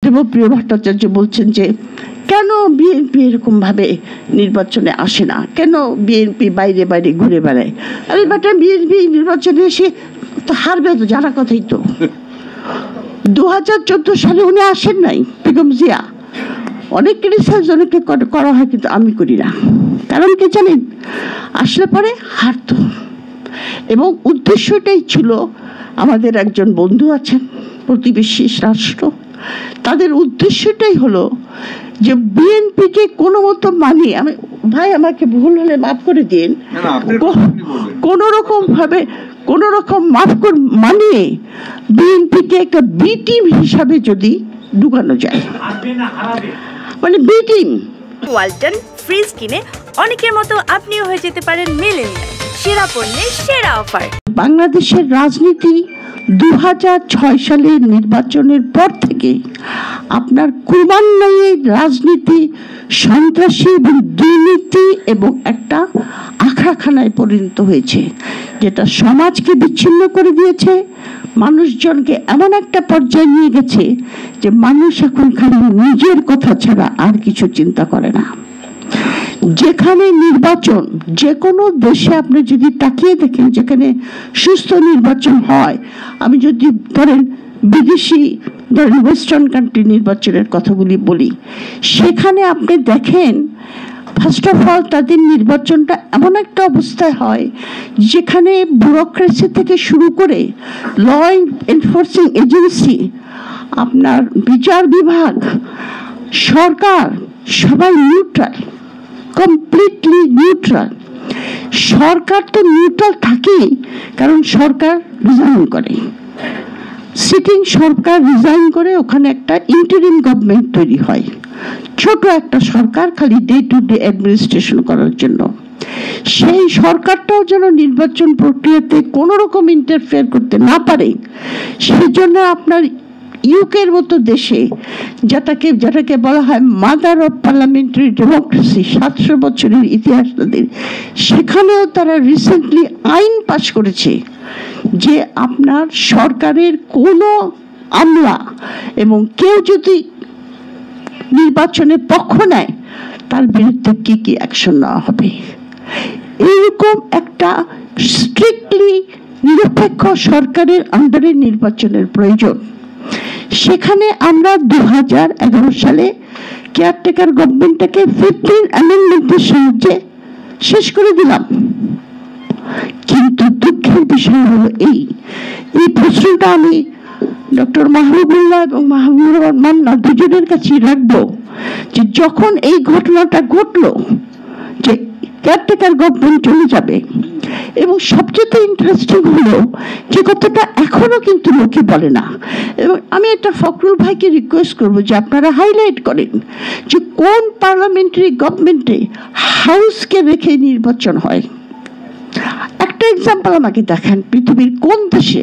দেবপ্রিয় ভট্টাচার্য বলছেন যে কেন বিএনপি এরকমভাবে নির্বাচনে আসে না, কেন বিএনপি বাইরে বাইরে ঘুরে বেড়ায়। আরে বেটা, বিএনপি নির্বাচনে এসে তো হারবে, তো জানা কথাই তো। 2014 সালে উনি আসেন নাই, বেগম জিয়া। অনেক ক্রিটিসাইজ অনেকে করা হয়, কিন্তু আমি করি না। কারণ কি জানেন, আসলে পরে হারতো। এবং উদ্দেশ্যটাই ছিল, আমাদের একজন বন্ধু আছেন প্রতিবেশী রাষ্ট্র, তাদের উদ্দেশ্যটাই হলো যে বিএনপিকে কোনো মতো মানিয়ে, আমি ভাই আমাকে ভুল হলে মাফ করে দিন, কোনো রকম মানিয়ে বিএনপিকে একটা বি টিম হিসাবে যদি ঢুকানো যায়, মানে বি টিম। ওয়ালটন ফ্রিজ কিনে অনেকের মতো আপনিও হয়ে যেতে পারেন মিলেনিয়াল। সেরা পণ্যের সেরা অফার। বাংলাদেশের রাজনীতি 2006 সালের নির্বাচনের পর থেকে আপনার ক্রমান্বয়ে রাজনীতি সন্ত্রাসী এবং দুর্নীতি এবং একটা আখড়াখানায় পরিণত হয়েছে, যেটা সমাজকে বিচ্ছিন্ন করে দিয়েছে, মানুষজনকে এমন একটা পর্যায়ে নিয়ে গেছে যে মানুষ এখন খালি নিজের কথা ছাড়া আর কিছু চিন্তা করে না। যেখানে নির্বাচন, যে কোনো দেশে আপনি যদি তাকিয়ে দেখেন, যেখানে সুস্থ নির্বাচন হয়, আমি যদি ধরেন বিদেশি, ধরেন ওয়েস্টার্ন কান্ট্রি নির্বাচনের কথাগুলি বলি, সেখানে আপনি দেখেন ফার্স্ট অফ অল তাদের নির্বাচনটা এমন একটা অবস্থায় হয় যেখানে ব্যুরোক্রেসি থেকে শুরু করে ল এনফোর্সিং এজেন্সি, আপনার বিচার বিভাগ, সরকার, সবাই নিউট্রাল, কমপ্লিটলি নিউট্রাল। সরকার তো নিউট্রাল থাকেই, কারণ সরকার রিজাইন করে, সিটিং সরকার রিজাইন করে, ওখানে একটা ইন্টারিম গভর্নমেন্ট তৈরি হয়, ছোট একটা সরকার, খালি ডে টু ডে অ্যাডমিনিস্ট্রেশন করার জন্য। সেই সরকারটাও যেন নির্বাচন প্রক্রিয়াতে কোনো রকম ইন্টারফেয়ার করতে না পারে, সেজন্য আপনার ইউকের মতো দেশে, যেটাকে বলা হয় মাদার অফ পার্লামেন্টারি ডেমোক্রেসি, 700 বছরের ইতিহাস তাদের, সেখানেও তারা রিসেন্টলি আইন পাস করেছে যে আপনার সরকারের কোনো আমলা এবং কেউ যদি নির্বাচনের পক্ষ নেয়, তার বিরুদ্ধে কি কি অ্যাকশন নেওয়া হবে। এইরকম একটা স্ট্রিক্টলি নিরপেক্ষ সরকারের আন্ডারে নির্বাচনের প্রয়োজন। সেখানে আমরা 2011 সালে কেয়ারটেকার গভর্নমেন্টটাকে 15 অ্যামেন্ডমেন্টের সাহায্যে শেষ করে দিলাম। কিন্তু দুঃখের বিষয় হলো এই প্রশ্নটা আমি ডক্টর মাহবুবুল্লাহ এবং মাহবুবুর রহমান দুজনের কাছেই রাখবো, যে যখন এই ঘটনাটা ঘটলো যে কেয়ারটেকার গভর্নমেন্ট চলে যাবে, এবং সবচেয়ে ইন্টারেস্টিং হলো যে কথাটা এখনো কিন্তু লোকে বলে না, এবং আমি একটা ফখরুল ভাইকে রিকোয়েস্ট করবো যে আপনারা হাইলাইট করেন যে কোন পার্লামেন্টারি গভর্নমেন্টে হাউসকে রেখে নির্বাচন হয়। একটা এক্সাম্পল আমাকে দেখান, পৃথিবীর কোন দেশে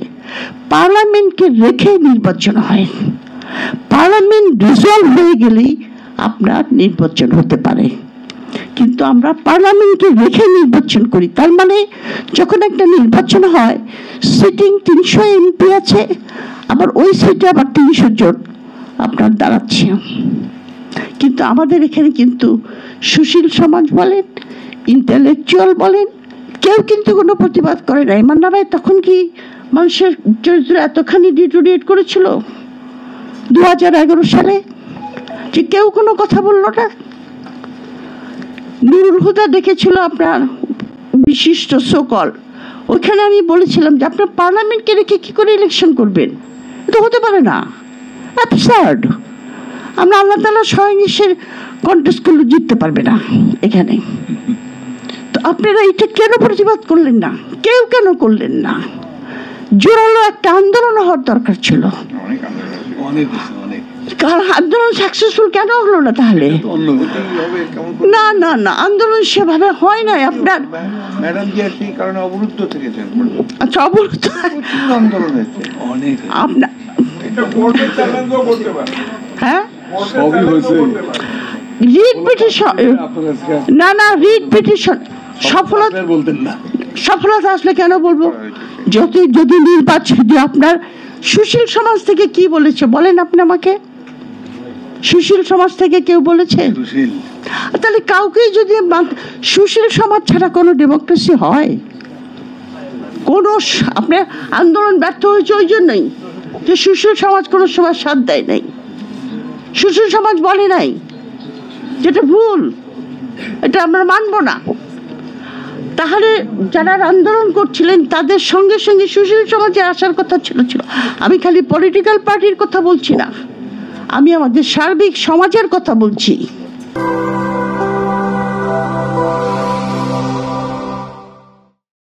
পার্লামেন্টকে রেখে নির্বাচন হয়। পার্লামেন্ট ডিসলভ হয়ে গেলেই আপনার নির্বাচন হতে পারে, কিন্তু আমরা পার্লামেন্টকে রেখে নির্বাচন করি। তার মানে যখন একটা নির্বাচন হয়, সিটিং 300 এমপি আছে, আবার ওই সিটে আবার 300 জন আপনার দাঁড়াচ্ছে। কিন্তু আমাদের এখানে কিন্তু সুশীল সমাজ বলেন, ইন্টেলেকচুয়াল বলেন, কেউ কিন্তু কোনো প্রতিবাদ করে নাই। মান্না ভাই তখন কি মানুষের চরিত্র এতখানি ডিটোরিয়েট করেছিল 2011 সালে যে কেউ কোনো কথা বললো না? নুরুল হুদা দেখেছিল আপনার বিশিষ্ট সকল, ওখানে আমি বলেছিলাম যে আপনার পার্লামেন্টকে রেখে কি করে ইলেকশন করবেন, এটা হতে পারে না, অ্যাবসার্ড। আমরা আল্লাহ তাআলা স্বয়ং এসে কন্টেস্ট করলে জিততে পারবে না এখানে। তো আপনারা এটা কেন প্রতিবাদ করলেন না? কেউ কেন করলেন না? জোরালো একটা আন্দোলন হওয়ার দরকার ছিল। আন্দোলন সাকসেসফুল কেন হলো না তাহলে? না না না, আন্দোলন সেভাবে হয় নাই আপনার। আচ্ছা, অবরুদ্ধ আপনার, হ্যাঁ, রিট পিটিশন, না না, রিট পিটিশন সফলতা আসলে কেন বলবো? যদি নির্বাচন, আপনার সুশীল সমাজ থেকে কি বলেছে বলেন আপনি আমাকে। সুশীল সমাজ থেকে কেউ বলেছে? তাহলে কাউকেই যদি সুশীল সমাজ ছাড়া কোনো ডেমোক্রেসি হয়? কোনো আপনার আন্দোলন ব্যর্থ হয়েছে ওই জন্যই যে সুশীল সমাজ কোনো সময় সাথ দেয় নাই, সুশীল সমাজ বলে নাই যেটা ভুল, এটা আমরা মানব না। তাহলে যারা আন্দোলন করছিলেন তাদের সঙ্গে সঙ্গে সুশীল সমাজে আসার কথা ছিল। আমি খালি পলিটিক্যাল পার্টির কথা বলছি না, আমি আমাদের সার্বিক সমাজের কথা বলছি।